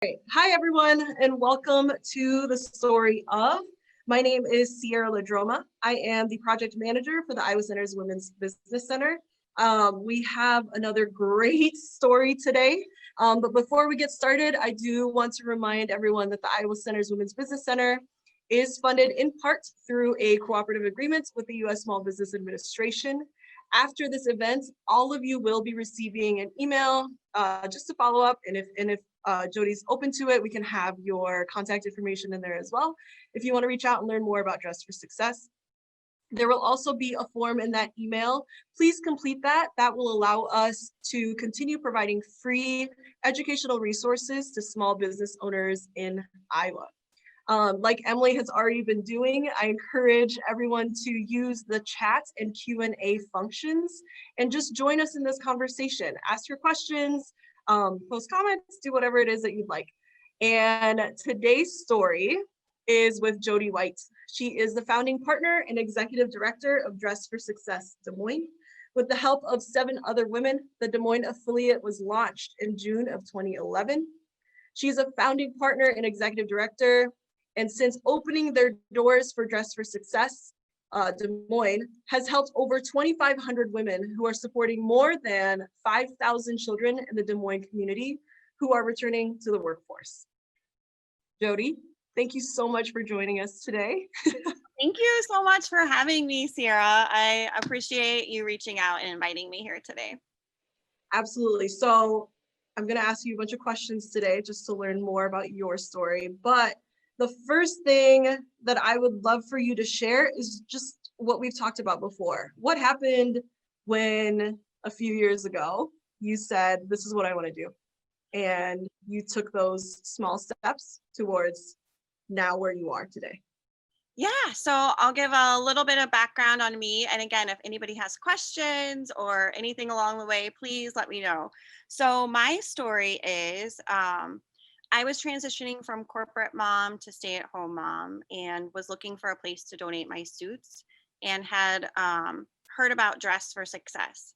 Great. Hi, everyone, and welcome to the story of. My name is Sierra Ladroma. I am the project manager for the Iowa Center's Women's Business Center. We have another great story today. But before we get started, I do want to remind everyone that the Iowa Center's Women's Business Center is funded in part through a cooperative agreement with the U.S. Small Business Administration. After this event, all of you will be receiving an email just to follow up, and if Jody's open to it, we can have your contact information in there as well if you want to reach out and learn more about Dress for Success. There will also be a form in that email. Please complete that. That will allow us to continue providing free educational resources to small business owners in Iowa. Like Emily has already been doing, I encourage everyone to use the chat and Q&A functions and just join us in this conversation. Ask your questions, post comments, do whatever it is that you'd like. And today's story is with Jody White. She is the founding partner and executive director of Dress for Success Des Moines. With the help of 7 other women, the Des Moines affiliate was launched in June of 2011. She's a founding partner and executive director, and since opening their doors for Dress for Success, Des Moines has helped over 2,500 women who are supporting more than 5,000 children in the Des Moines community who are returning to the workforce. Jody, thank you so much for joining us today. Thank you so much for having me, Sierra. I appreciate you reaching out and inviting me here today. Absolutely. So I'm going to ask you a bunch of questions today just to learn more about your story. But the first thing that I would love for you to share is just what we've talked about before. What happened when a few years ago you said, this is what I want to do, and you took those small steps towards now where you are today? Yeah, so I'll give a little bit of background on me. And again, if anybody has questions or anything along the way, please let me know. So my story is I was transitioning from corporate mom to stay-at-home mom and was looking for a place to donate my suits and had heard about Dress for Success.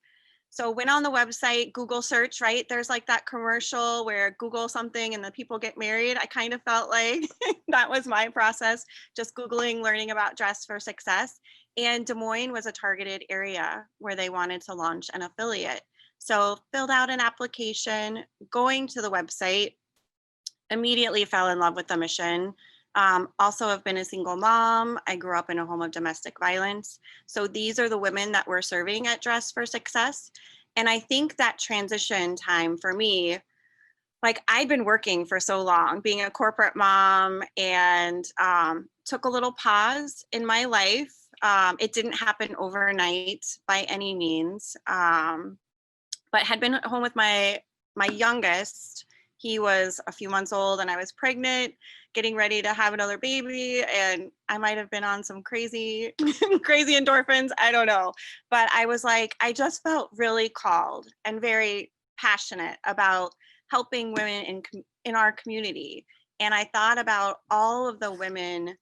So went on the website, Google search, right? There's like that commercial where Google something and the people get married. I kind of felt like that was my process, just Googling, learning about Dress for Success. And Des Moines was a targeted area where they wanted to launch an affiliate. So filled out an application, going to the website, immediately fell in love with the mission. Also have been a single mom. I grew up in a home of domestic violence. So these are the women that we're serving at Dress for Success. And I think that transition time for me, like I'd been working for so long, being a corporate mom, and took a little pause in my life. It didn't happen overnight by any means, but had been at home with my youngest. He was a few months old and I was pregnant, getting ready to have another baby. And I might've been on some crazy, crazy endorphins. I don't know. But I was like, I just felt really called and very passionate about helping women in our community. And I thought about all of the women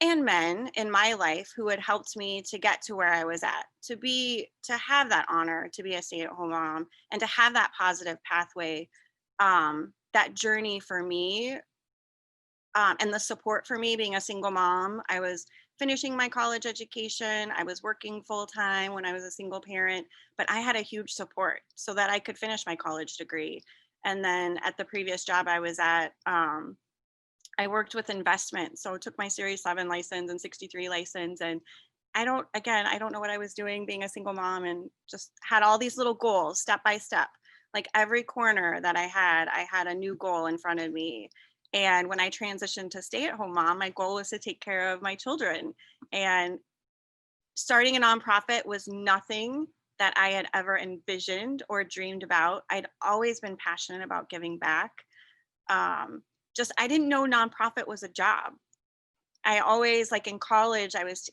and men in my life who had helped me to get to where I was at, to have that honor, to be a stay-at-home mom and to have that positive pathway. That journey for me and the support for me being a single mom. I was finishing my college education. I was working full time when I was a single parent, but I had a huge support so that I could finish my college degree. And then at the previous job I was at, I worked with investment. So I took my Series 7 license and 63 license. And I don't know what I was doing being a single mom, and just had all these little goals step by step. Like every corner that I had a new goal in front of me. And when I transitioned to stay-at-home mom, my goal was to take care of my children. And starting a nonprofit was nothing that I had ever envisioned or dreamed about. I'd always been passionate about giving back. I didn't know nonprofit was a job. I always, like in college, I was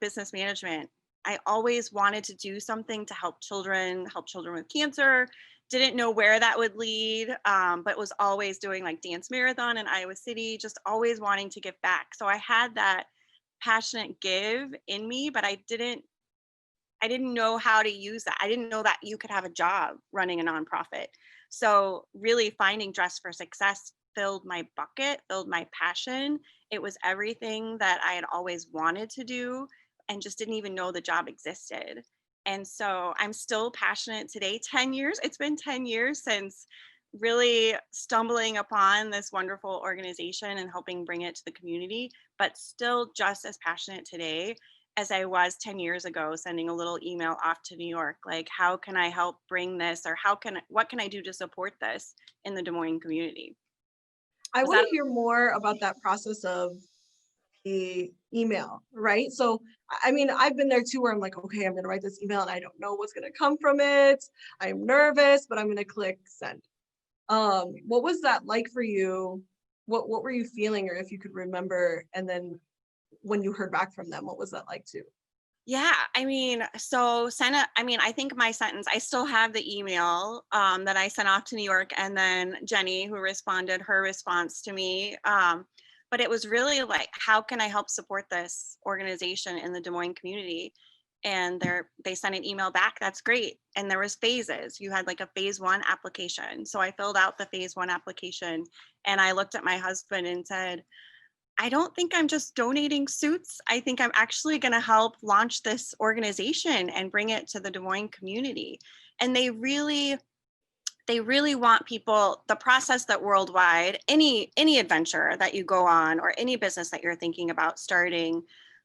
business management. I always wanted to do something to help children with cancer. Didn't know where that would lead, but was always doing like dance marathon in Iowa City, just always wanting to give back. So I had that passionate give in me, but I didn't know how to use that. I didn't know that you could have a job running a nonprofit. So really finding Dress for Success filled my bucket, filled my passion. It was everything that I had always wanted to do and just didn't even know the job existed. And so I'm still passionate today. 10 years, it's been 10 years since really stumbling upon this wonderful organization and helping bring it to the community, but still just as passionate today as I was 10 years ago, sending a little email off to New York, like, how can I help bring this, or what can I do to support this in the Des Moines community? I Was want that to hear more about that process of the email, right? So, I mean, I've been there too, where I'm like, okay, I'm going to write this email and I don't know what's going to come from it. I'm nervous, but I'm going to click send. What was that like for you? What were you feeling, or if you could remember? And then when you heard back from them, what was that like too? Yeah, I mean, so I think my sentence, I still have the email that I sent off to New York, and then Jenny, who responded, her response to me. But it was really like, how can I help support this organization in the Des Moines community? And they sent an email back. That's great. And there was phases. You had like a phase 1 application. So I filled out the phase 1 application, and I looked at my husband and said, I don't think I'm just donating suits. I think I'm actually going to help launch this organization and bring it to the Des Moines community. And they really want people, the process that worldwide, any adventure that you go on or any business that you're thinking about starting,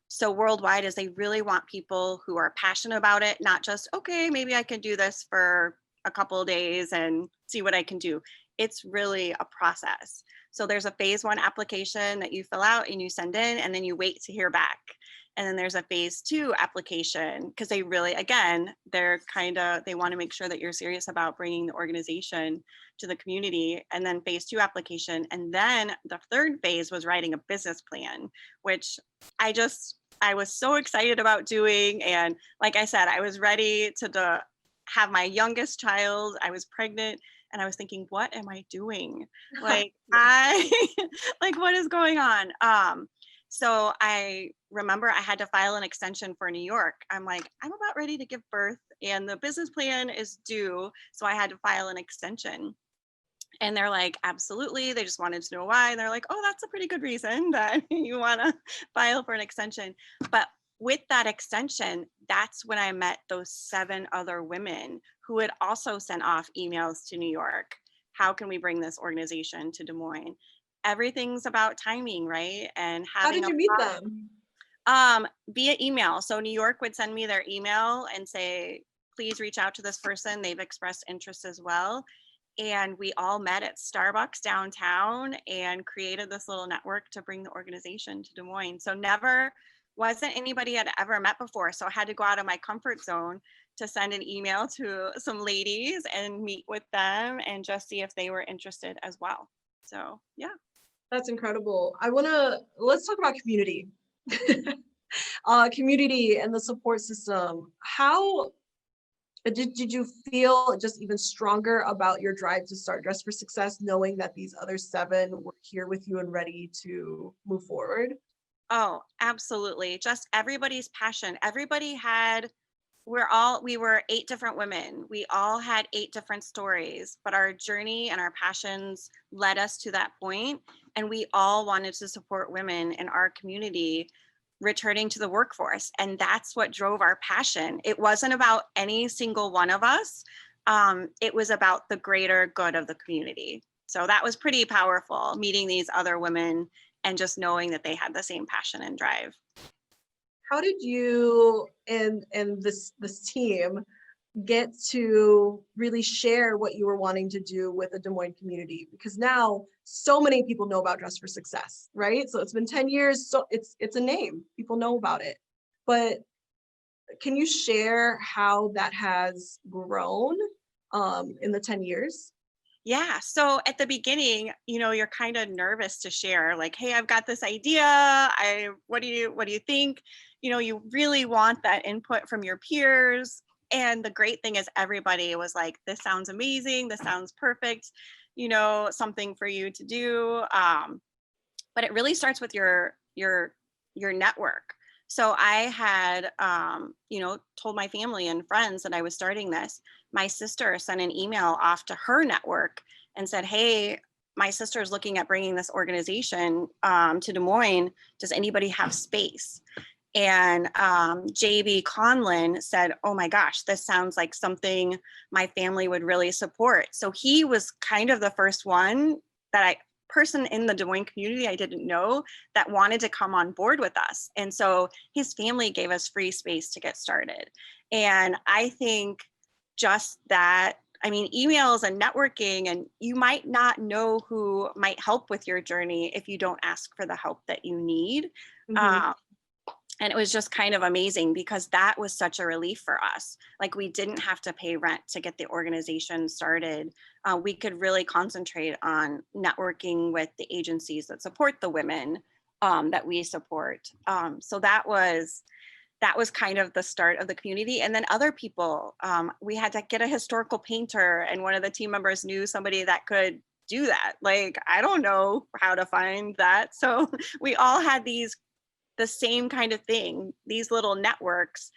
so worldwide, is they really want people who are passionate about it, not just, okay, maybe I can do this for a couple of days and see what I can do. It's really a process. So there's a phase 1 application that you fill out and you send in, and then you wait to hear back. And then there's a phase 2 application, because they really, again, they want to make sure that you're serious about bringing the organization to the community. And then phase 2 application. And then the third phase was writing a business plan, which I was so excited about doing. And like I said, I was ready to have my youngest child. I was pregnant. And I was thinking, what am I doing? Like, like, what is going on? So I remember I had to file an extension for New York. I'm like, I'm about ready to give birth and the business plan is due. So I had to file an extension. And they're like, absolutely. They just wanted to know why. And they're like, oh, that's a pretty good reason that you want to file for an extension. But with that extension, that's when I met those 7 other women who had also sent off emails to New York. How can we bring this organization to Des Moines? Everything's about timing, right? And How having did a you meet them? via email. So New York would send me their email and say, please reach out to this person. They've expressed interest as well. And we all met at Starbucks downtown and created this little network to bring the organization to Des Moines. So wasn't anybody I'd ever met before. So I had to go out of my comfort zone to send an email to some ladies and meet with them and just see if they were interested as well. So yeah. That's incredible. Let's talk about community. Community and the support system. How did you feel just even stronger about your drive to start Dress for Success, knowing that these other 7 were here with you and ready to move forward? Oh, absolutely. Just everybody's passion. We were 8 different women. We all had 8 different stories, but our journey and our passions led us to that point. And we all wanted to support women in our community returning to the workforce. And that's what drove our passion. It wasn't about any single one of us. It was about the greater good of the community. So that was pretty powerful, meeting these other women and just knowing that they had the same passion and drive. How did you and this team get to really share what you were wanting to do with the Des Moines community? Because now so many people know about Dress for Success, right? So it's been 10 years, so it's a name. People know about it. But can you share how that has grown in the 10 years? Yeah. So at the beginning, you're kind of nervous to share, like, hey, I've got this idea. What do you think? You really want that input from your peers. And the great thing is everybody was like, this sounds amazing. This sounds perfect. Something for you to do. But it really starts with your network. So I had, told my family and friends that I was starting this. My sister sent an email off to her network and said, hey, my sister's looking at bringing this organization to Des Moines. Does anybody have space? And JB Conlin said, oh my gosh, this sounds like something my family would really support. So he was kind of the first person in the Des Moines community I didn't know that wanted to come on board with us. And so his family gave us free space to get started. And I think just that, I mean, emails and networking, and you might not know who might help with your journey if you don't ask for the help that you need. Mhm. And it was just kind of amazing because that was such a relief for us. Like, we didn't have to pay rent to get the organization started. We could really concentrate on networking with the agencies that support the women that we support. So that was kind of the start of the community. And then other people, we had to get a historical painter, and one of the team members knew somebody that could do that. Like, I don't know how to find that. So we all had the same kind of thing, these little networks,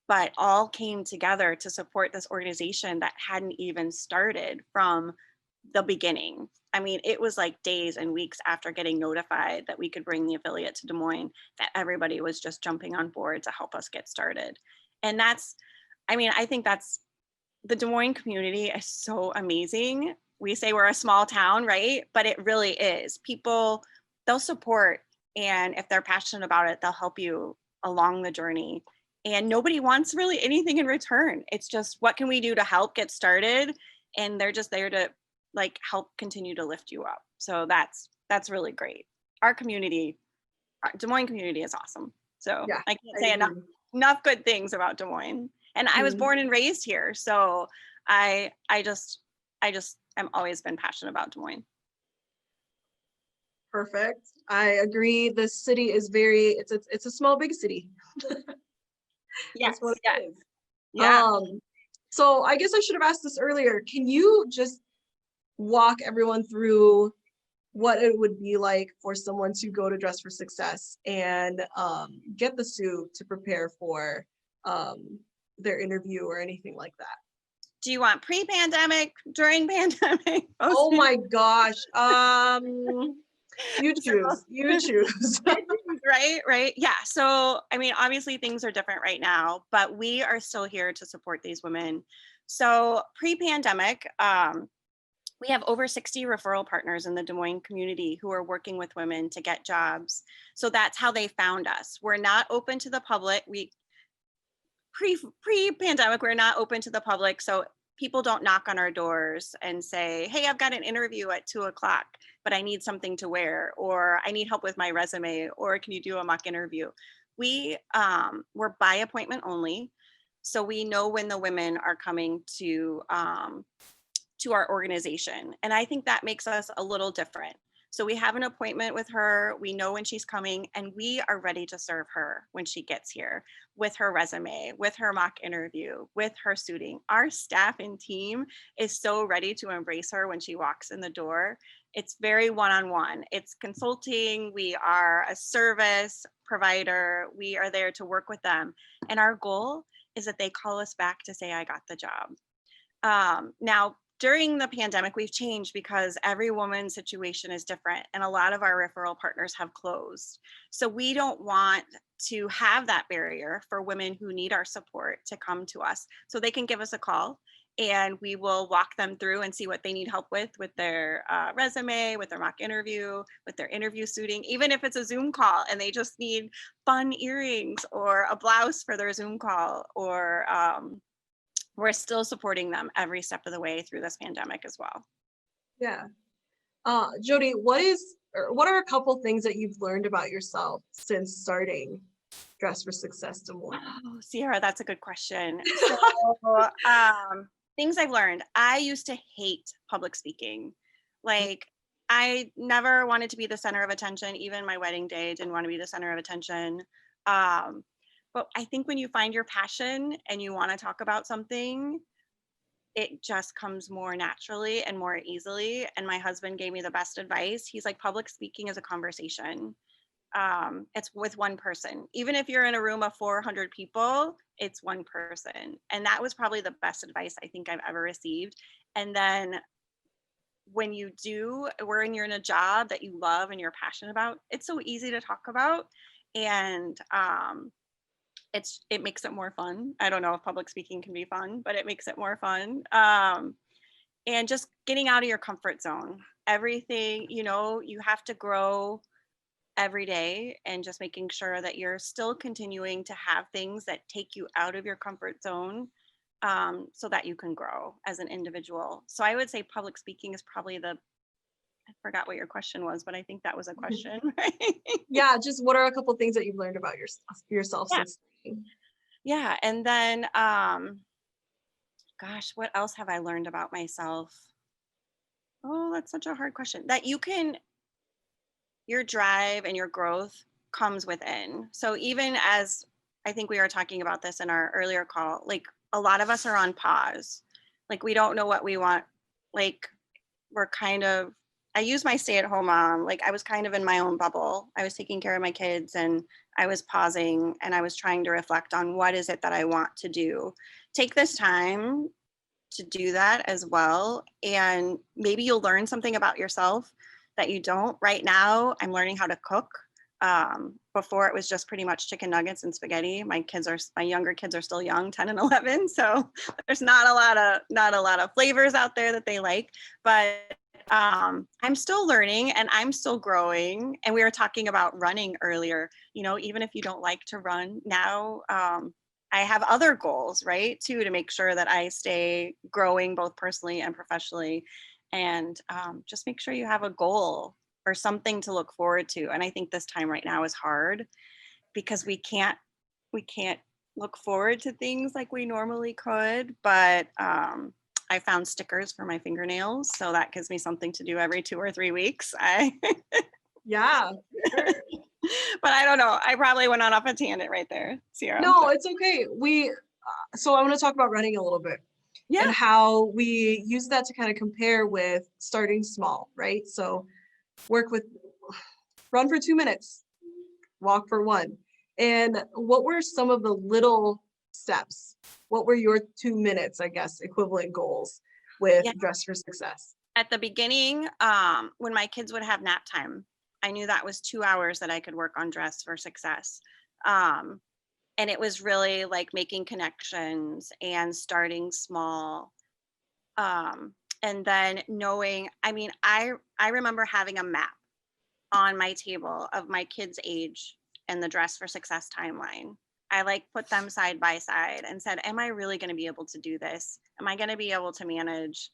but all came together to support this organization that hadn't even started from the beginning. I mean, it was like days and weeks after getting notified that we could bring the affiliate to Des Moines that everybody was just jumping on board to help us get started. And I think that's, the Des Moines community is so amazing. We say we're a small town, right? But it really is. People, they'll support, and if they're passionate about it, they'll help you along the journey. And nobody wants really anything in return. It's just, what can we do to help get started? And they're just there to like help continue to lift you up. So that's really great. Our community, our Des Moines community, is awesome. So Yeah, I can't I say agree. enough good things about Des Moines. And I was Mhm. born and raised here, so I just am always been passionate about Des Moines. Perfect. I agree. The city is it's a small, big city. Yes, That's what yeah, it is. yeah. So I guess I should have asked this earlier. Can you just walk everyone through what it would be like for someone to go to Dress for Success and get the suit to prepare for their interview or anything like that? Do you want pre-pandemic, during pandemic, post? Oh my gosh. You choose. You choose. Right. Yeah. So, I mean, obviously things are different right now, but we are still here to support these women. So, pre-pandemic, we have over 60 referral partners in the Des Moines community who are working with women to get jobs. So that's how they found us. We're not open to the public. Pre-pandemic, we're not open to the public, so people don't knock on our doors and say, hey, I've got an interview at 2:00, but I need something to wear, or I need help with my resume, or can you do a mock interview? We're by appointment only, so we know when the women are coming to our organization, and I think that makes us a little different. So we have an appointment with her, we know when she's coming, and we are ready to serve her when she gets here, with her resume, with her mock interview, with her suiting. Our staff and team is so ready to embrace her when she walks in the door. It's very one-on-one. It's consulting. We are a service provider. We are there to work with them. And our goal is that they call us back to say, I got the job. Now, during the pandemic, we've changed because every woman's situation is different, and a lot of our referral partners have closed. So we don't want to have that barrier for women who need our support to come to us. So they can give us a call, and we will walk them through and see what they need help with their resume, with their mock interview, with their interview suiting, even if it's a Zoom call and they just need fun earrings or a blouse for their Zoom call, or we're still supporting them every step of the way through this pandemic as well. Yeah. Jody, what are a couple things that you've learned about yourself since starting Dress for Success Des Moines? Oh, Sierra, that's a good question. So, things I've learned. I used to hate public speaking. Like, I never wanted to be the center of attention. Even my wedding day, didn't want to be the center of attention. But I think when you find your passion and you want to talk about something, it just comes more naturally and more easily. And my husband gave me the best advice. He's like, public speaking is a conversation. It's with one person. Even if you're in a room of 400 people, it's one person. And that was probably the best advice I think I've ever received. And then when you're in a job that you love and you're passionate about, it's so easy to talk about. And it makes it more fun. I don't know if public speaking can be fun, but it makes it more fun. And just getting out of your comfort zone. Everything, you have to grow every day, and just making sure that you're still continuing to have things that take you out of your comfort zone, so that you can grow as an individual. So I would say public speaking is probably I forgot what your question was, but I think that was a question, right? Yeah, just what are a couple things that you've learned about yourself Yeah. since starting? Yeah. And then, gosh, what else have I learned about myself? Oh, that's such a hard question. That your drive and your growth comes within. So even as I think we were talking about this in our earlier call, like a lot of us are on pause. Like we don't know what we want. Like we're kind of, I use my stay-at-home mom, like I was kind of in my own bubble. I was taking care of my kids, and I was pausing, and I was trying to reflect on what is it that I want to do. Take this time to do that as well. And maybe you'll learn something about yourself that you don't. Right now, I'm learning how to cook. Before it was just pretty much chicken nuggets and spaghetti. My younger kids are still young, 10 and 11. So there's not a lot of flavors out there that they like, but I'm still learning and I'm still growing. And we were talking about running earlier. Even if you don't like to run now, I have other goals, right, too, to make sure that I stay growing both personally and professionally. And just make sure you have a goal or something to look forward to. And I think this time right now is hard because we can't look forward to things like we normally could. But I found stickers for my fingernails, so that gives me something to do every 2 or 3 weeks. Yeah, for sure. But I don't know. I probably went on off a tangent right there, Sierra. No, it's okay. So I want to talk about running a little bit and Yeah. how we use that to kind of compare with starting small, right? So run for 2 minutes, walk for one. And what were some of the little steps? What were your 2 minutes, I guess, equivalent goals with Yeah. Dress for Success? At the beginning, when my kids would have nap time, I knew that was 2 hours that I could work on Dress for Success. Um, and it was really like making connections and starting small. And then knowing, I remember having a map on my table of my kids' age and the Dress for Success timeline. I like put them side by side and said, am I really going to be able to do this? Am I going to be able to manage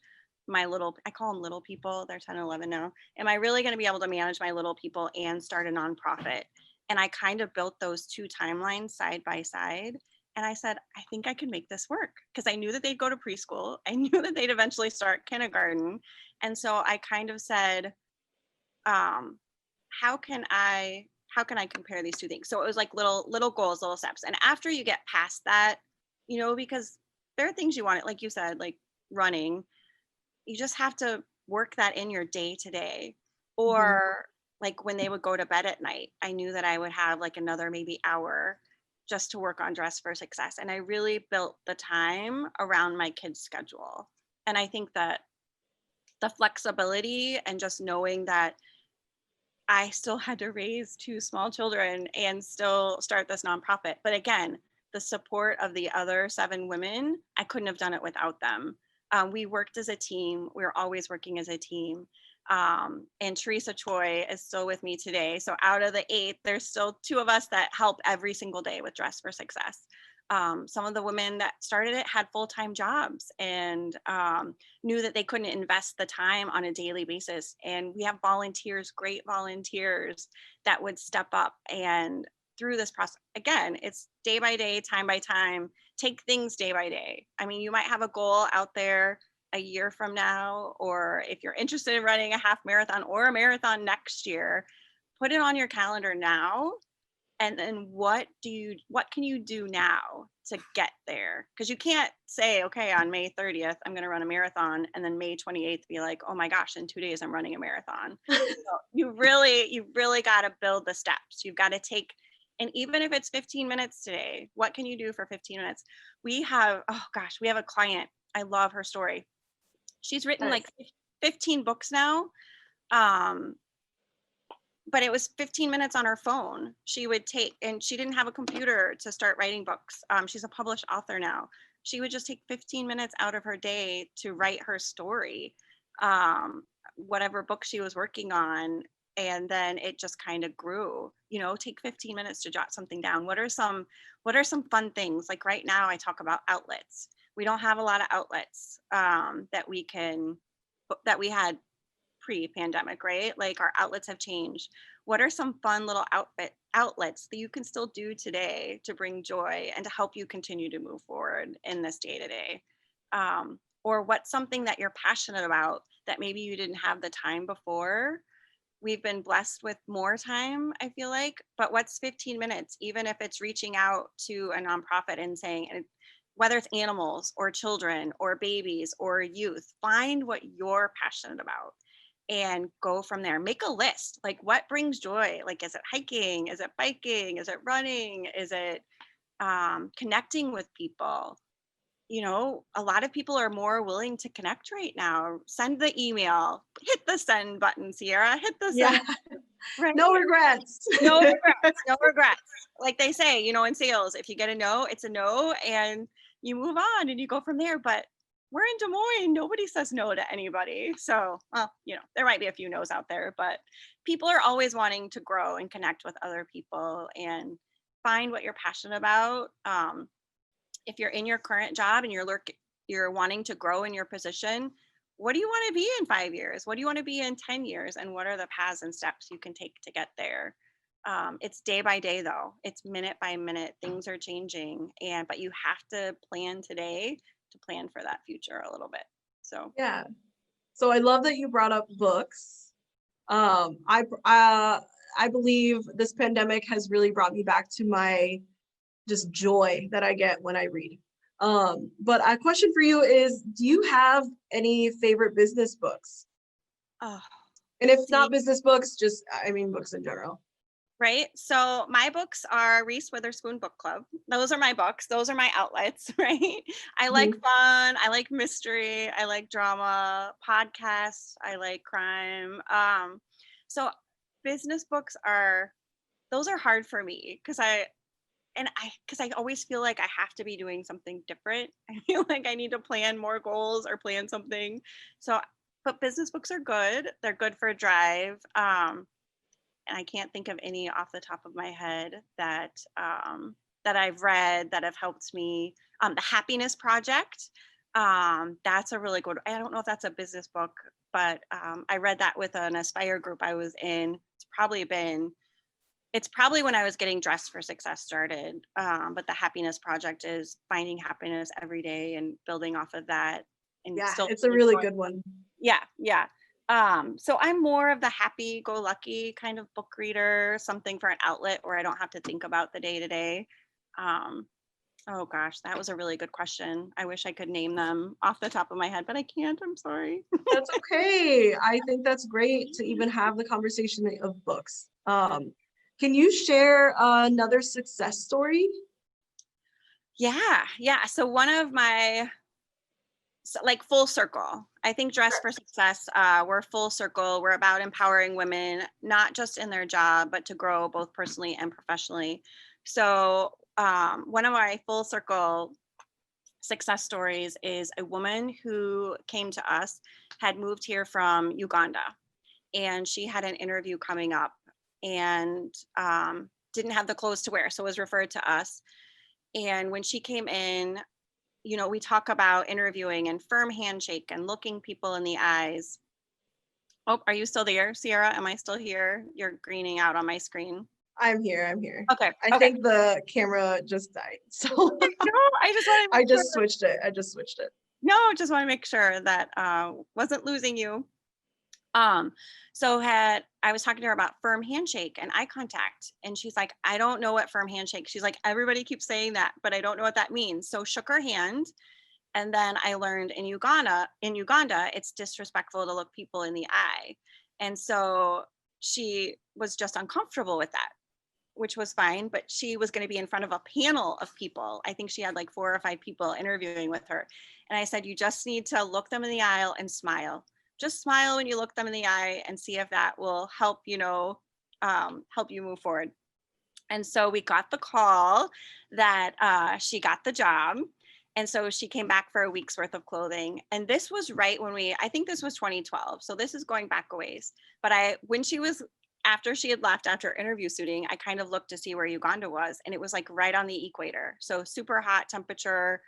I call them little people, they're 10 and 11 now. Am I really going to be able to manage my little people and start a nonprofit? And I kind of built those two timelines side by side. And I said, I think I can make this work, because I knew that they'd go to preschool. I knew that they'd eventually start kindergarten. And so I kind of said, um, how can I compare these two things? So it was like little goals, little steps. And after you get past that, because there are things you want, like you said, like running, you just have to work that in your day to day. Mhm. Or like when they would go to bed at night, I knew that I would have like another maybe hour just to work on Dress for Success. And I really built the time around my kids' schedule. And I think that the flexibility and just knowing that I still had to raise two small children and still start this nonprofit. But again, the support of the other 7 women, I couldn't have done it without them. We worked as a team. We were always working as a team. And Teresa Choi is still with me today. So out of the 8, there's still 2 of us that help every single day with Dress for Success. Some of the women that started it had full-time jobs and knew that they couldn't invest the time on a daily basis. And we have volunteers, great volunteers that would step up. And through this process, again, it's day by day, time by time, take things day by day. I mean, you might have a goal out there a year from now, or if you're interested in running a half marathon or a marathon next year, put it on your calendar now. And then what can you do now to get there? Because you can't say, okay, on May 30th, I'm going to run a marathon, and then May 28th be like, oh my gosh, in 2 days I'm running a marathon. So you really got to build the steps. You've got to take, and even if it's 15 minutes today, what can you do for 15 minutes? We have a client. I love her story. She's written like Nice. 15 books now. Um, but it was 15 minutes on her phone. She would take, and she didn't have a computer to start writing books. She's a published author now. She would just take 15 minutes out of her day to write her story, whatever book she was working on. And then it just kind of grew, take 15 minutes to jot something down. What are some fun things? Like right now I talk about outlets. We don't have a lot of outlets that we had pre-pandemic, right? Like our outlets have changed. What are some fun little outlets that you can still do today to bring joy and to help you continue to move forward in this day to day? Or what's something that you're passionate about that maybe you didn't have the time before? We've been blessed with more time, I feel like, but what's 15 minutes, even if it's reaching out to a nonprofit and saying, and whether it's animals or children or babies or youth, find what you're passionate about and go from there. Make a list. Like, what brings joy? Like, is it hiking? Is it biking? Is it running? Is it connecting with people? A lot of people are more willing to connect right now. Send the email, hit the send button, Sierra, hit the send. Yeah. Right? No regrets. No regrets. No regrets. Like they say, in sales, if you get a no, it's a no, and you move on and you go from there. But we're in Des Moines. Nobody says no to anybody. So, well, there might be a few no's out there, but people are always wanting to grow and connect with other people and find what you're passionate about. If you're in your current job and you're wanting to grow in your position, what do you want to be in 5 years? What do you want to be in 10 years? And what are the paths and steps you can take to get there? It's day by day though. It's minute by minute. Things are changing, but you have to plan today to plan for that future a little bit. So Yeah. So I love that you brought up books. I believe this pandemic has really brought me back to my just joy that I get when I read. But a question for you is, do you have any favorite business books? oh, And if see, not business books, just, books in general. right. So my books are Reese Witherspoon Book Club. Those are my books. Those are my outlets, right? I like fun. I like mystery. I like drama, podcasts. I like crime. So business books those are hard for me because I always feel like I have to be doing something different. I feel like I need to plan more goals or plan something. So, but business books are good. They're good for a drive. And I can't think of any off the top of my head that I've read that have helped me. The Happiness Project. That's a really good. I don't know if that's a business book, but I read that with an Aspire group I was in. It's probably when I was getting dressed for success started. But the Happiness Project is finding happiness every day and building off of that. And Yeah, still it's a really good one. Yeah, yeah. So I'm more of the happy-go-lucky kind of book reader, something for an outlet where I don't have to think about the day to day. Oh gosh, that was a really good question. I wish I could name them off the top of my head, but I can't. I'm sorry. That's okay. I think that's great to even have the conversation of books. Can you share another success story? Yeah. So one of my like full circle. I think Dress for Success, we're full circle. We're about empowering women, not just in their job, but to grow both personally and professionally. So one of my full circle success stories is a woman who came to us, had moved here from Uganda, and she had an interview coming up and didn't have the clothes to wear, so was referred to us. And when she came in, we talk about interviewing and firm handshake and looking people in the eyes. Oh, are you still there, Sierra? Am I still here? You're greening out on my screen. I'm here. Okay. I think the camera just died. So No, I just want to I just switched it. No, just want to make sure that wasn't losing you. So I was talking to her about firm handshake and eye contact, and she's like, I don't know what firm handshake. She's like, everybody keeps saying that, but I don't know what that means. So shook her hand, and then I learned in Uganda, it's disrespectful to look people in the eye, and so she was just uncomfortable with that, which was fine. But she was going to be in front of a panel of people. I think she had like 4 or 5 people interviewing with her, and I said, you just need to look them in the eye and smile. just smile when you look them in the eye and see if that will help, help you move forward. And so we got the call that she got the job. And so she came back for a week's worth of clothing. And this was right when I think this was 2012. So this is going back a ways. But after she had left after interview suiting, I kind of looked to see where Uganda was. And it was like right on the equator. So super hot temperature.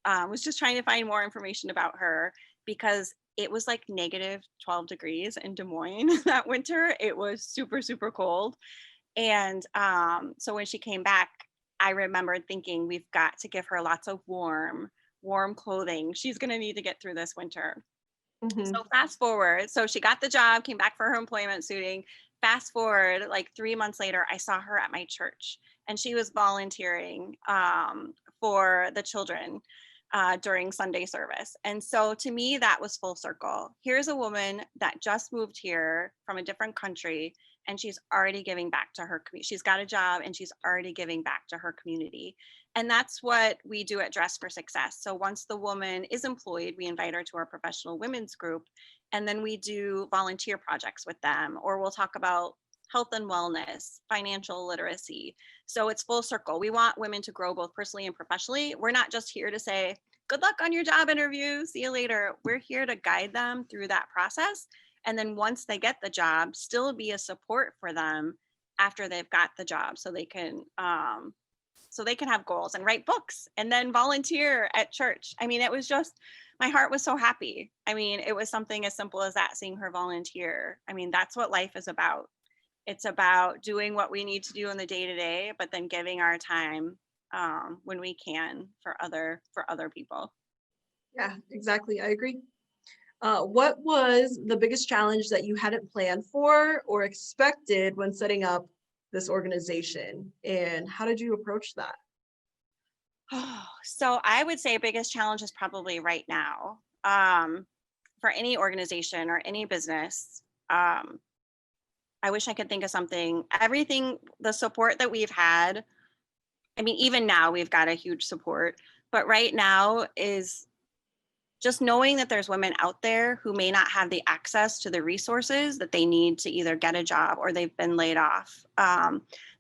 Was just trying to find more information about her because it was like negative 12 degrees in Des Moines that winter. It was super, super cold. And so when she came back, I remembered thinking we've got to give her lots of warm clothing. She's going to need to get through this winter. So fast forward, so she got the job, came back for her employment suiting. Fast forward, like 3 months later, I saw her at my church and she was volunteering for the children during Sunday service. And so to me, that was full circle. Here's a woman that just moved here from a different country and she's already giving back to her community. She's got a job and she's already giving back to her community. And that's what we do at Dress for Success. So once the woman is employed, we invite her to our professional women's group. And then we do volunteer projects with them, or we'll talk about health and wellness, financial literacy. So it's full circle. We want women to grow both personally and professionally. We're not just here to say, good luck on your job interview, see you later. We're here to guide them through that process. And then once they get the job, still be a support for them after they've got the job so they can have goals and write books and then volunteer at church. I mean, it was just, my heart was so happy. I mean, it was something as simple as that, seeing her volunteer. I mean, that's what life is about. It's about doing what we need to do in the day to day, but then giving our time when we can for other people. Yeah, exactly. I agree. What was the biggest challenge that you hadn't planned for or expected when setting up this organization, and how did you approach that? So I would say biggest challenge is probably right now for any organization or any business. I wish I could think of something. Everything, the support that we've had, I mean, even now we've got a huge support, but right now is just knowing that there's women out there who may not have the access to the resources that they need to either get a job or they've been laid off.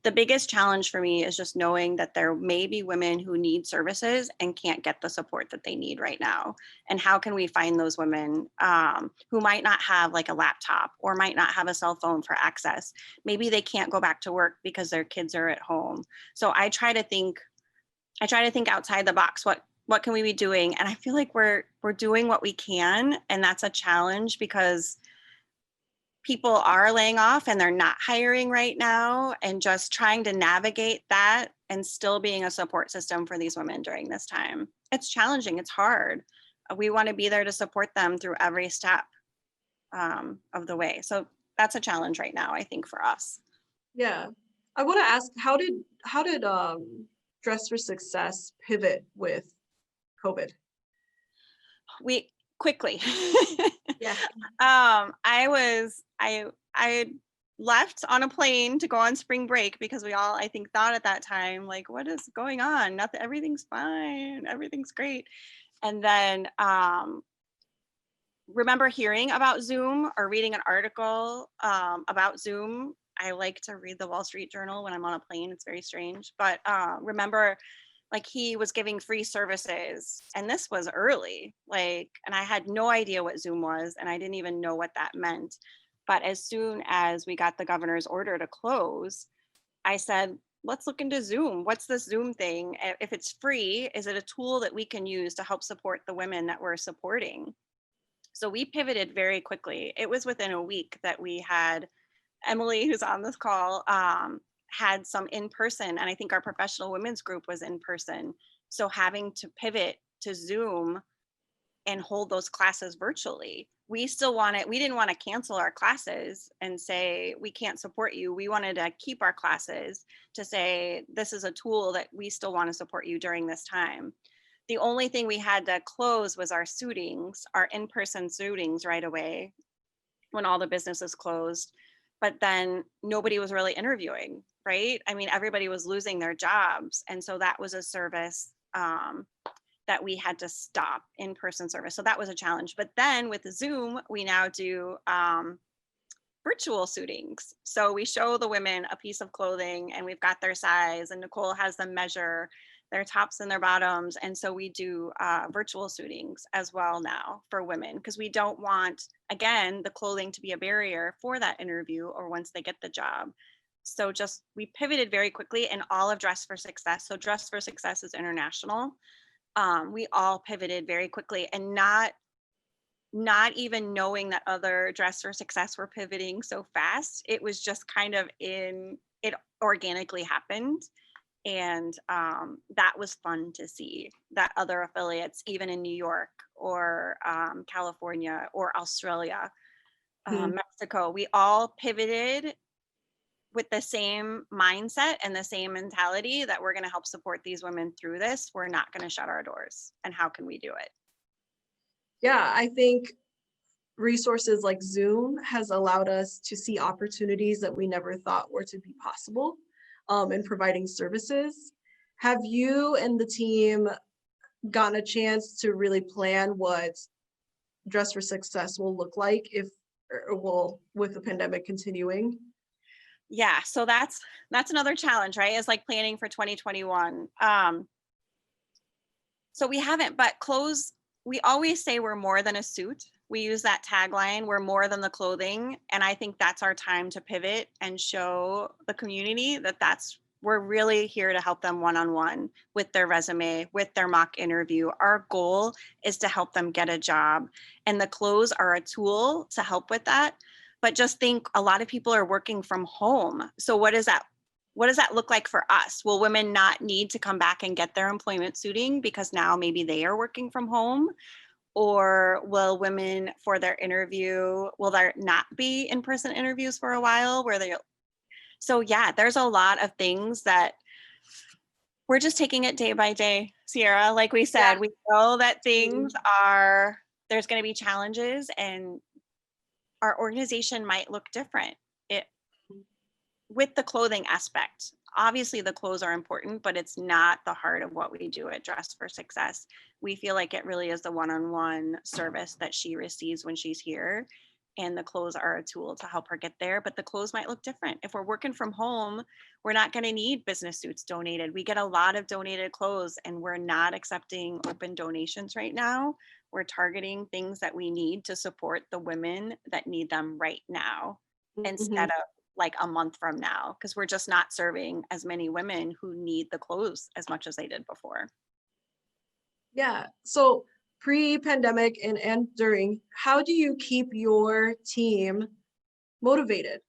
The biggest challenge for me is just knowing that there may be women who need services and can't get the support that they need right now. And how can we find those women who might not have like a laptop or might not have a cell phone for access? Maybe they can't go back to work because their kids are at home. So I try to think outside the box. What can we be doing? And I feel like we're doing what we can. And that's a challenge because people are laying off and they're not hiring right now, and just trying to navigate that and still being a support system for these women during this time. It's challenging. It's hard. We want to be there to support them through every step of the way. So that's a challenge right now, I think, for us. Yeah. I want to ask, how did Dress for Success pivot with COVID? We quickly. Yeah. I left on a plane to go on spring break because we all, I think, thought at that time, like, what is going on? Nothing, everything's fine, everything's great. And then remember hearing about Zoom or reading an article about Zoom. I like to read the Wall Street Journal when I'm on a plane. It's very strange. But remember, like, he was giving free services, and this was early, like, and I had no idea what Zoom was, and I didn't even know what that meant. But as soon as we got the governor's order to close, I said, let's look into Zoom. What's this Zoom thing? If it's free, is it a tool that we can use to help support the women that we're supporting? So we pivoted very quickly. It was within a week that we had Emily, who's on this call, had some in person, and I think our professional women's group was in person. So having to pivot to Zoom and hold those classes virtually. We didn't want to cancel our classes and say, we can't support you. We wanted to keep our classes to say, this is a tool that we still want to support you during this time. The only thing we had to close was our suitings, our in-person suitings right away when all the businesses closed. But then nobody was really interviewing, right? I mean, everybody was losing their jobs. And so that was a service that we had to stop in-person service. So that was a challenge. But then with Zoom, we now do virtual suitings. So we show the women a piece of clothing and we've got their size, and Nicole has them measure their tops and their bottoms. And so we do virtual suitings as well now for women, because we don't want, again, the clothing to be a barrier for that interview or once they get the job. So just, we pivoted very quickly in all of Dress for Success. So Dress for Success is international. We all pivoted very quickly, and not even knowing that other Dress for Success were pivoting so fast. It was just kind of it organically happened. And that was fun to see that other affiliates, even in New York or California or Australia, Mexico, we all pivoted with the same mindset and the same mentality that we're going to help support these women through this. We're not going to shut our doors. And how can we do it? Yeah, I think resources like Zoom has allowed us to see opportunities that we never thought were to be possible in providing services. Have you and the team gotten a chance to really plan what Dress for Success will look like with the pandemic continuing? Yeah, so that's another challenge, right? Is like planning for 2021. So we haven't, but clothes, we always say we're more than a suit. We use that tagline, we're more than the clothing. And I think that's our time to pivot and show the community that we're really here to help them one-on-one with their resume, with their mock interview. Our goal is to help them get a job, and the clothes are a tool to help with that. But just think, a lot of people are working from home. So what does that look like for us? Will women not need to come back and get their employment suiting because now maybe they are working from home? Or will women, for their interview, will there not be in-person interviews for a while where so yeah, there's a lot of things that we're just taking it day by day, Sierra. Like we said, Yeah. we know that there's going to be challenges, and our organization might look different with the clothing aspect. Obviously the clothes are important, but it's not the heart of what we do at Dress for Success. We feel like it really is the one-on-one service that she receives when she's here. And the clothes are a tool to help her get there, but the clothes might look different. If we're working from home, we're not going to need business suits donated. We get a lot of donated clothes, and we're not accepting open donations right now. We're targeting things that we need to support the women that need them right now, instead of like a month from now, because we're just not serving as many women who need the clothes as much as they did before. Yeah. So pre-pandemic and during, how do you keep your team motivated?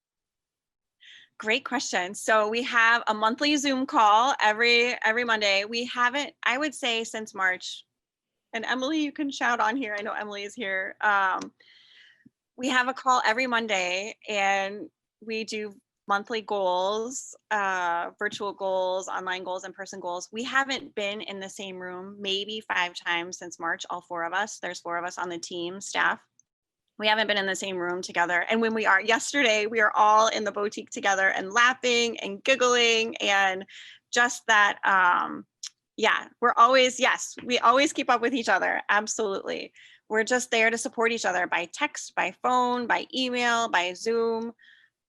Great question. So we have a monthly Zoom call every Monday. We haven't, I would say, since March. And Emily, you can shout on here. I know Emily is here. We have a call every Monday, and we do monthly goals, virtual goals, online goals, in-person goals. We haven't been in the same room maybe 5 times since March, all 4 of us. There's 4 of us on the team, staff. We haven't been in the same room together. And when we are, yesterday, we are all in the boutique together and laughing and giggling, and just that, we're always, yes, we always keep up with each other. Absolutely. We're just there to support each other by text, by phone, by email, by Zoom,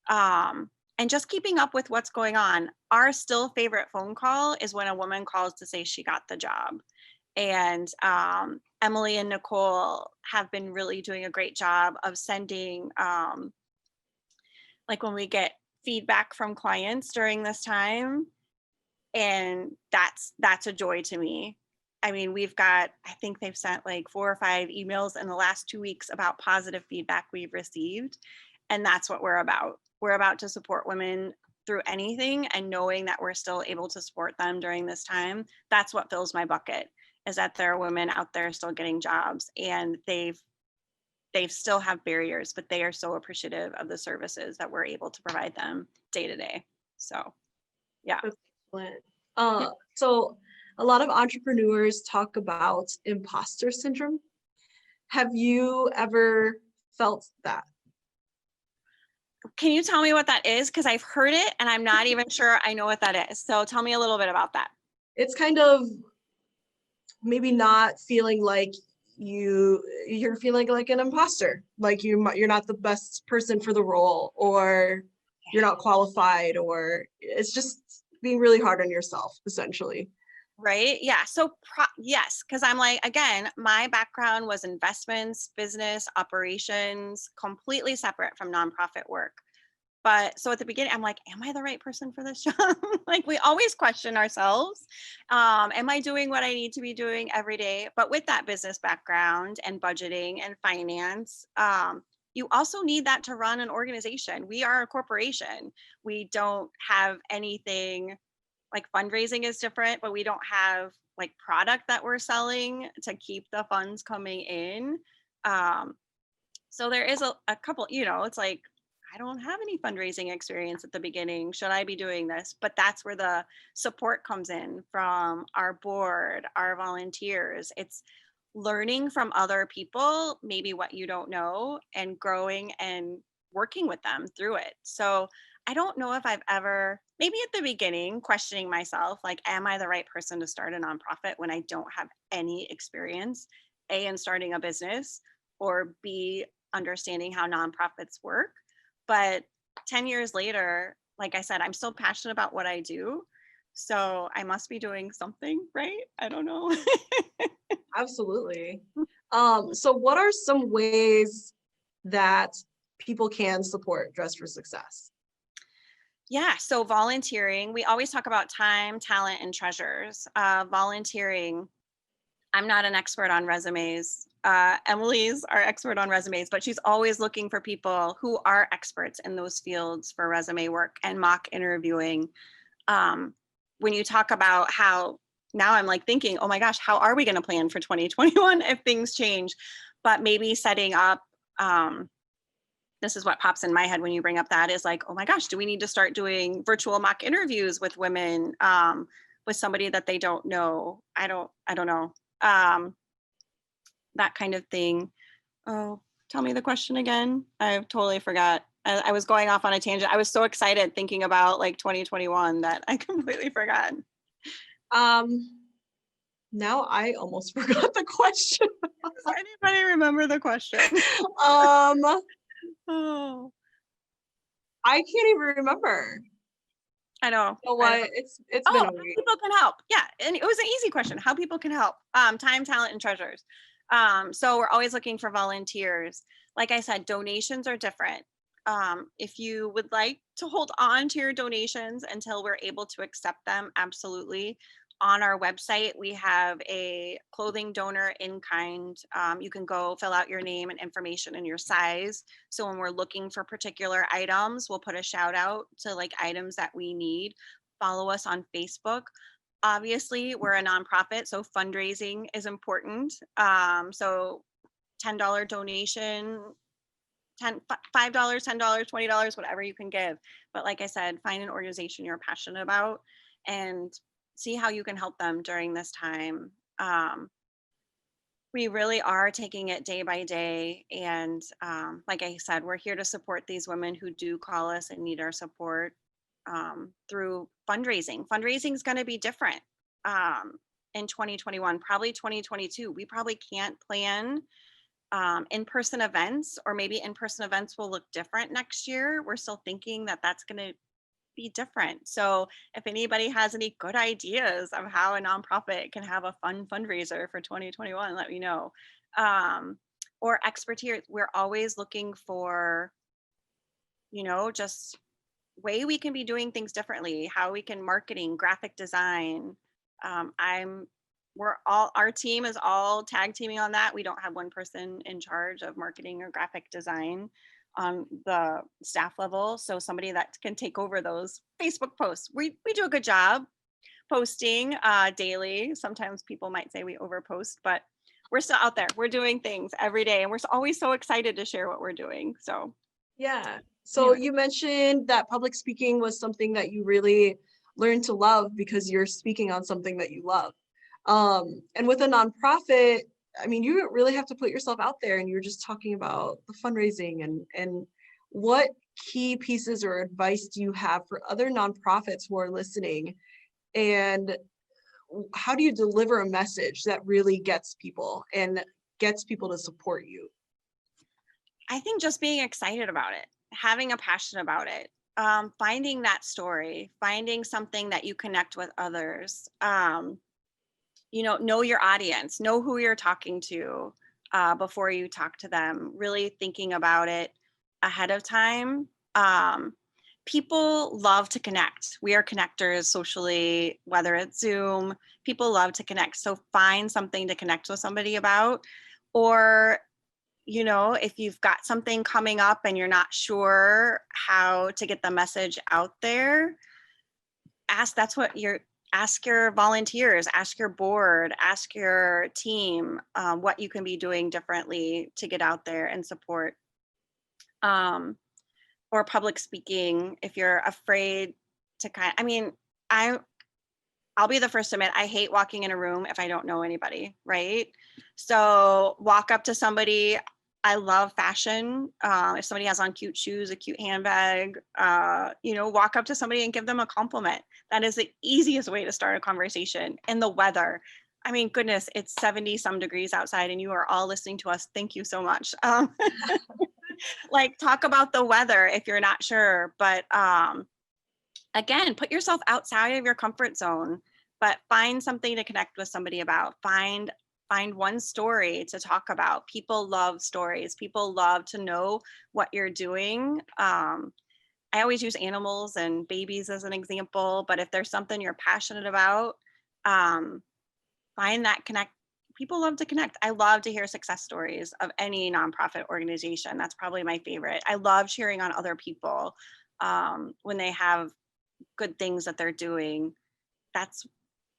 and just keeping up with what's going on. Our still favorite phone call is when a woman calls to say she got the job. And Emily and Nicole have been really doing a great job of sending, like when we get feedback from clients during this time, and that's a joy to me. I mean, I think they've sent like 4 or 5 emails in the last 2 weeks about positive feedback we've received. And that's what we're about. We're about to support women through anything, and knowing that we're still able to support them during this time. That's what fills my bucket, is that there are women out there still getting jobs, and they still have barriers, but they are so appreciative of the services that we're able to provide them day to day. So, yeah. So a lot of entrepreneurs talk about imposter syndrome. Have you ever felt that? Can you tell me what that is? Because I've heard it and I'm not even sure I know what that is. So tell me a little bit about that. It's kind of maybe not feeling like you're feeling like an imposter, like you're not the best person for the role, or you're not qualified, or it's just being really hard on yourself, essentially. Right. Yeah. So, yes, because I'm like, again, my background was investments, business, operations, completely separate from nonprofit work. But so at the beginning, I'm like, am I the right person for this job? Like, we always question ourselves. Am I doing what I need to be doing every day? But with that business background and budgeting and finance, you also need that to run an organization. We are a corporation. We don't have anything like fundraising is different, but we don't have like product that we're selling to keep the funds coming in. Um, so there is a couple, it's like, I don't have any fundraising experience at the beginning. Should I be doing this? But that's where the support comes in from our board, our volunteers. It's learning from other people, maybe what you don't know, and growing and working with them through it. So I don't know if I've ever, maybe at the beginning, questioning myself, like, am I the right person to start a nonprofit when I don't have any experience, A, in starting a business, or B, understanding how nonprofits work. But 10 years later, like I said, I'm still passionate about what I do. So I must be doing something right. I don't know. Absolutely. So what are some ways that people can support Dress for Success? Yeah, so volunteering, we always talk about time, talent, and treasures. Volunteering, I'm not an expert on resumes. Emily's our expert on resumes, but she's always looking for people who are experts in those fields for resume work and mock interviewing. When you talk about how, now I'm like thinking, oh my gosh, how are we going to plan for 2021 if things change? But maybe setting up, this is what pops in my head when you bring up that, is like, oh my gosh, do we need to start doing virtual mock interviews with women, with somebody that they don't know? I don't know. That kind of thing. Oh, tell me the question again. I totally forgot. I was going off on a tangent. I was so excited thinking about like 2021 that I completely forgot. Um, Now I almost forgot the question. Does anybody remember the question? Um, Oh, I can't even remember. I know. You know I know. what? It's Oh, been a how week. people can help. Yeah, and it was an easy question. How people can help. Time, talent, and treasures. So we're always looking for volunteers. Like I said, donations are different. If you would like to hold on to your donations until we're able to accept them, absolutely. On our website, we have a clothing donor in kind. You can go fill out your name and information and your size. So when we're looking for particular items, we'll put a shout out to like items that we need. Follow us on Facebook. Obviously, we're a nonprofit, so fundraising is important. So $10 donation, $5, $10, $20, whatever you can give. But like I said, find an organization you're passionate about and see how you can help them during this time. We really are taking it day by day. And like I said, we're here to support these women who do call us and need our support through fundraising. Fundraising is going to be different in 2021, probably 2022. We probably can't plan in-person events, or maybe in-person events will look different next year. We're still thinking that that's going to be different. So if anybody has any good ideas of how a nonprofit can have a fun fundraiser for 2021, let me know. Or expertise. We're always looking for, just way we can be doing things differently, how we can marketing, graphic design. Our team is all tag teaming on that. We don't have one person in charge of marketing or graphic design on the staff level. So somebody that can take over those Facebook posts. We do a good job posting daily. Sometimes people might say we overpost, but we're still out there. We're doing things every day, and we're always so excited to share what we're doing. So Yeah. So you mentioned that public speaking was something that you really learned to love because you're speaking on something that you love. And with a nonprofit, I mean, you don't really have to put yourself out there, and you're just talking about the fundraising and what key pieces or advice do you have for other nonprofits who are listening? And how do you deliver a message that really gets people and gets people to support you? I think just being excited about it, having a passion about it, finding that story, finding something that you connect with others. Know your audience, know who you're talking to before you talk to them, really thinking about it ahead of time. People love to connect. We are connectors socially, whether it's Zoom, people love to connect. So find something to connect with somebody about. Or, if you've got something coming up and you're not sure how to get the message out there, ask your volunteers, ask your board, ask your team what you can be doing differently to get out there and support. Or public speaking, if you're afraid to I'll be the first to admit, I hate walking in a room if I don't know anybody, right? So walk up to somebody. I love fashion. If somebody has on cute shoes, a cute handbag, walk up to somebody and give them a compliment. That is the easiest way to start a conversation. And the weather. I mean, goodness, it's 70 some degrees outside and you are all listening to us. Thank you so much. Talk about the weather if you're not sure. But again, put yourself outside of your comfort zone, but find something to connect with somebody about. Find one story to talk about. People love stories. People love to know what you're doing. I always use animals and babies as an example, but if there's something you're passionate about, find that connect. People love to connect. I love to hear success stories of any nonprofit organization. That's probably my favorite. I love cheering on other people when they have good things that they're doing. That's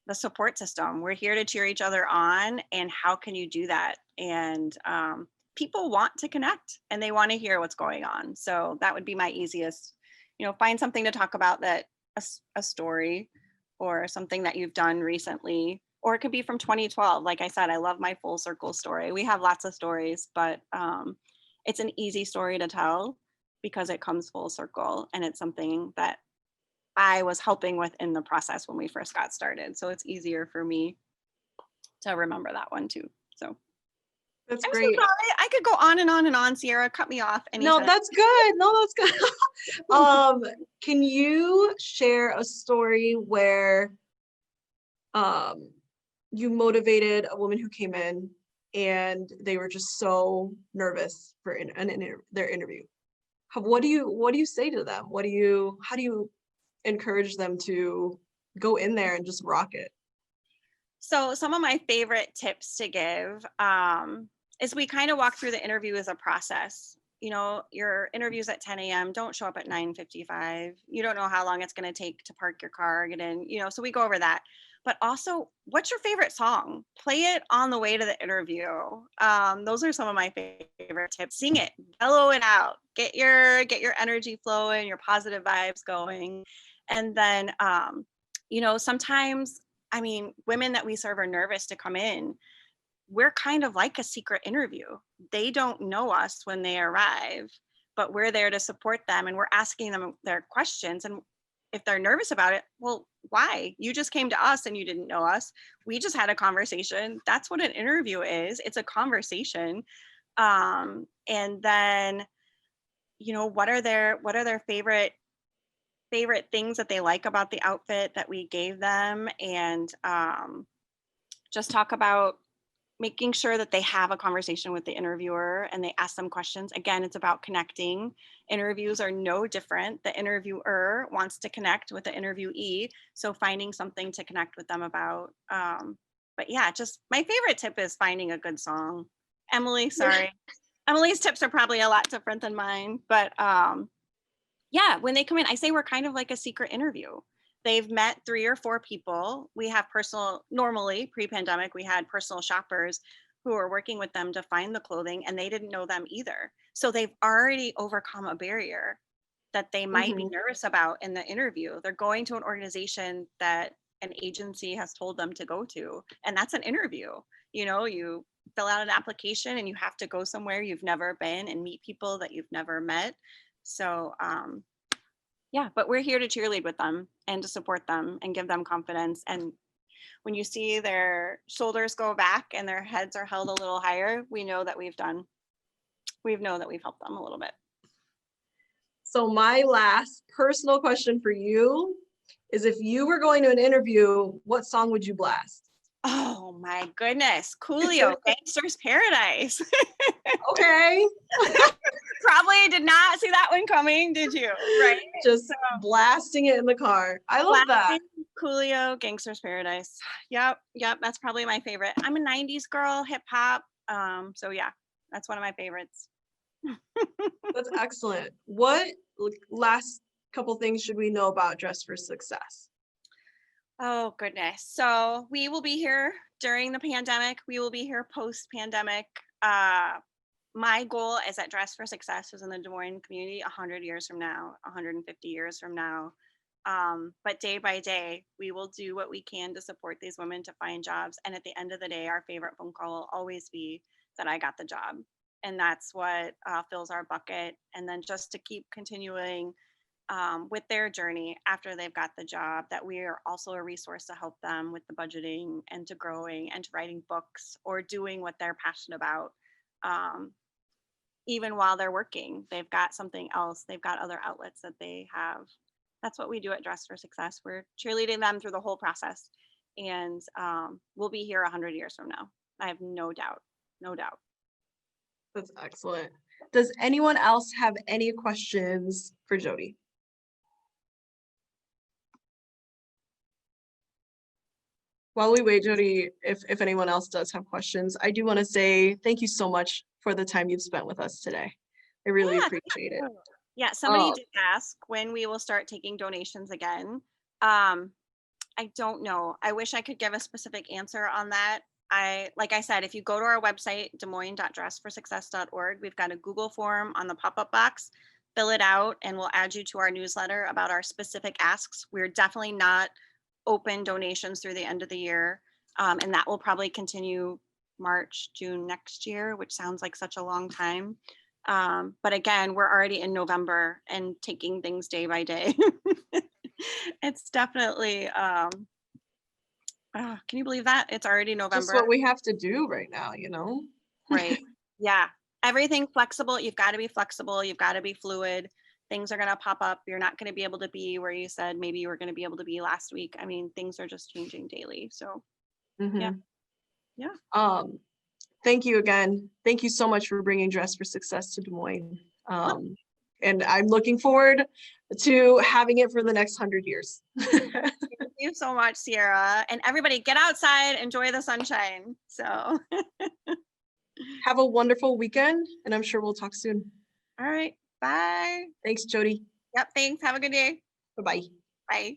the support system. We're here to cheer each other on. And how can you do that? And people want to connect and they want to hear what's going on. So that would be my easiest, find something to talk about, that a story or something that you've done recently, or it could be from 2012. Like I said, I love my full circle story. We have lots of stories, but it's an easy story to tell because it comes full circle and it's something that I was helping with in the process when we first got started. So it's easier for me to remember that one too. So That's I'm great. so sorry. I could go on and on and on, Sierra. Cut me off anytime. No, that's good. No, that's good. Can you share a story where you motivated a woman who came in and they were just so nervous for their interview? What do you say to them? How do you encourage them to go in there and just rock it? So some of my favorite tips to give is we kind of walk through the interview as a process. Your interview's at 10 a.m. Don't show up at 9:55. You don't know how long it's going to take to park your car, get in, so we go over that. But also, what's your favorite song? Play it on the way to the interview. Those are some of my favorite tips. Sing it, bellow it out, get your energy flowing, your positive vibes going. And then, sometimes, women that we serve are nervous to come in. We're kind of like a secret interview. They don't know us when they arrive, but we're there to support them and we're asking them their questions. And if they're nervous about it, well, why? You just came to us and you didn't know us. We just had a conversation. That's what an interview is. It's a conversation. And then, what are their favorite things that they like about the outfit that we gave them, and just talk about making sure that they have a conversation with the interviewer and they ask them questions. Again, it's about connecting. Interviews are no different. The interviewer wants to connect with the interviewee, so finding something to connect with them about. But yeah, just my favorite tip is finding a good song. Emily, sorry. Emily's tips are probably a lot different than mine, but yeah, when they come in, I say we're kind of like a secret interview. They've met 3 or 4 people. We have normally pre-pandemic, we had personal shoppers who are working with them to find the clothing, and they didn't know them either. So they've already overcome a barrier that they might be nervous about in the interview. They're going to an organization that an agency has told them to go to, and that's an interview. You fill out an application and you have to go somewhere you've never been and meet people that you've never met. So yeah, but we're here to cheerlead with them and to support them and give them confidence. And when you see their shoulders go back and their heads are held a little higher, we know that we've helped them a little bit. So my last personal question for you is, if you were going to an interview, what song would you blast? Oh my goodness. Coolio, Gangster's Paradise. Okay. Probably did not see that one coming, did you? Right? Just blasting it in the car. I love that. Coolio, Gangster's Paradise. Yep. That's probably my favorite. I'm a 90s girl, hip hop. So yeah, that's one of my favorites. That's excellent. What last couple things should we know about Dress for Success? Oh goodness. So we will be here during the pandemic. We will be here post-pandemic. My goal is that Dress for Success is in the Des Moines community 100 years from now, 150 years from now. But day by day, we will do what we can to support these women to find jobs. And at the end of the day, our favorite phone call will always be that I got the job. And that's what fills our bucket. And then just to keep continuing with their journey after they've got the job, that we are also a resource to help them with the budgeting and to growing and to writing books or doing what they're passionate about. Even while they're working, they've got something else. They've got other outlets that they have. That's what we do at Dress for Success. We're cheerleading them through the whole process. And we'll be here 100 years from now. I have no doubt. No doubt. That's excellent. Does anyone else have any questions for Jody? While we wait, Jody, if anyone else does have questions, I do want to say thank you so much for the time you've spent with us today. I really appreciate it. Yeah, somebody did ask when we will start taking donations again. I don't know. I wish I could give a specific answer on that. Like I said, if you go to our website, desmoines.dressforsuccess.org, we've got a Google form on the pop-up box. Fill it out and we'll add you to our newsletter about our specific asks. We're definitely not open donations through the end of the year. And that will probably continue March, June next year, which sounds like such a long time. But again, we're already in November and taking things day by day. It's definitely, can you believe that? It's already November. Just what we have to do right now, you know? Right. Yeah. Everything flexible. You've got to be flexible. You've got to be fluid. Things are going to pop up. You're not going to be able to be where you said maybe you were going to be able to be last week. I mean, things are just changing daily. So yeah. Thank you again. Thank you so much for bringing Dress for Success to Des Moines. And I'm looking forward to having it for the next 100 years. Thank you so much, Sierra. And everybody get outside, enjoy the sunshine. So have a wonderful weekend, and I'm sure we'll talk soon. All right. Bye. Thanks, Jody. Yep. Thanks. Have a good day. Bye-bye. Bye.